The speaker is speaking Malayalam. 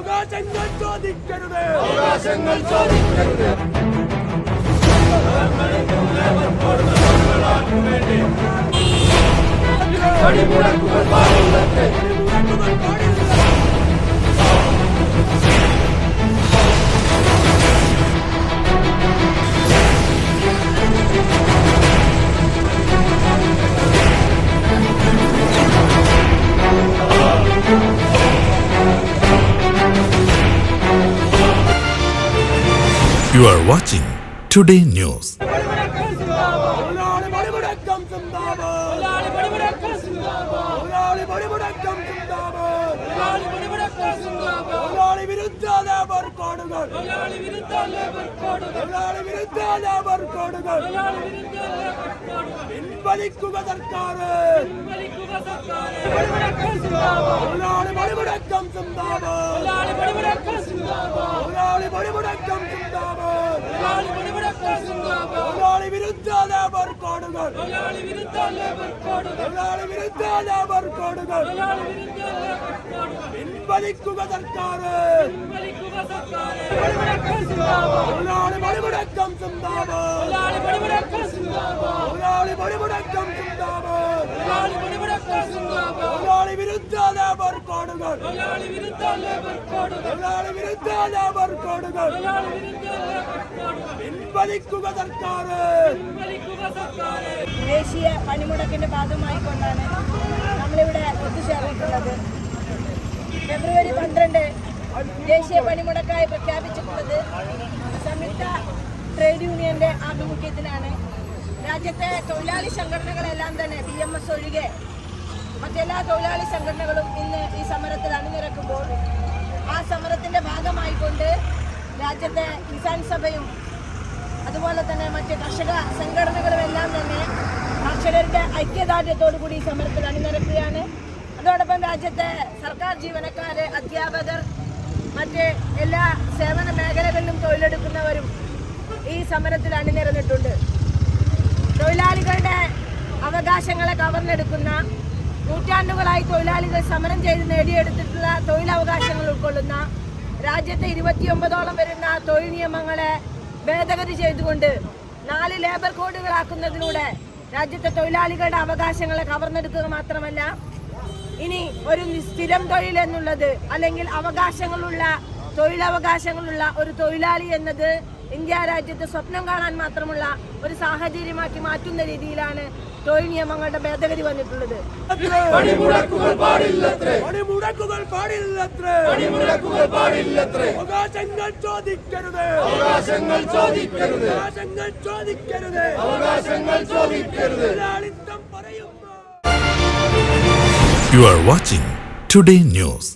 അവകാശങ്ങൾ ചോദിക്കരുത്. You are watching Today News. പിൻവലിക്കുക സർക്കാർ. പിൻവലിക്കുക സർക്കാർ. പണിമുടക്കം തൊഴിലാളി വിരുദ്ധ ലേബർ കോഡുകൾ. പിൻവലിക്കുക സർക്കാർ. ദേശീയ പണിമുടക്കിന്റെ ഭാഗമായിക്കൊണ്ടാണ് നമ്മളിവിടെ ഒത്തുചേർന്നിട്ടുള്ളത്. ഫെബ്രുവരി 12 ദേശീയ പണിമുടക്കായി പ്രഖ്യാപിച്ചിട്ടുള്ളത് സംയുക്ത ട്രേഡ് യൂണിയന്റെ ആഭിമുഖ്യത്തിലാണ്. രാജ്യത്തെ തൊഴിലാളി സംഘടനകളെല്ലാം തന്നെ BMS ഒഴികെ മറ്റെല്ലാ തൊഴിലാളി സംഘടനകളും ഇന്ന് ഈ സമരത്തിൽ അണിനിരക്കുമ്പോൾ ആ സമരത്തിന്റെ ഭാഗമായിക്കൊണ്ട് രാജ്യത്തെ കിസാൻ സഭയും അതുപോലെ തന്നെ മറ്റ് കർഷക സംഘടനകളും എല്ലാം തന്നെ കർഷകരുടെ ഐക്യദാർഢ്യത്തോടുകൂടി ഈ സമരത്തിൽ അണിനിരക്കുകയാണ്. അതോടൊപ്പം രാജ്യത്തെ സർക്കാർ ജീവനക്കാര്, അധ്യാപകർ, മറ്റ് എല്ലാ സേവന മേഖലകളിലും തൊഴിലെടുക്കുന്നവരും ഈ സമരത്തിൽ അണിനിരന്നിട്ടുണ്ട്. തൊഴിലാളികളുടെ അവകാശങ്ങളെ കവർന്നെടുക്കുന്ന, നൂറ്റാണ്ടുകളായി തൊഴിലാളികൾ സമരം ചെയ്ത് നേടിയെടുത്തിട്ടുള്ള തൊഴിലവകാശങ്ങൾ ഉൾക്കൊള്ളുന്ന രാജ്യത്തെ 29ഓളം വരുന്ന തൊഴിൽ നിയമങ്ങളെ ഭേദഗതി ചെയ്തുകൊണ്ട് 4 ലേബർ കോഡുകളാക്കുന്നതിലൂടെ രാജ്യത്തെ തൊഴിലാളികളുടെ അവകാശങ്ങളെ കവർന്നെടുക്കുക മാത്രമല്ല, ഇനി ഒരു സ്ഥിരം തൊഴിൽ എന്നുള്ളത് അല്ലെങ്കിൽ തൊഴിലവകാശങ്ങളുള്ള ഒരു തൊഴിലാളി എന്നത് ഇന്ത്യ രാജ്യത്ത് സ്വപ്നം കാണാൻ മാത്രമുള്ള ഒരു സാഹചര്യമാക്കി മാറ്റുന്ന രീതിയിലാണ് തൊഴിൽ നിയമങ്ങളുടെ ഭേദഗതി വന്നിട്ടുള്ളത്. അവകാശങ്ങൾ ചോദിക്കരുത്. You are watching Today News.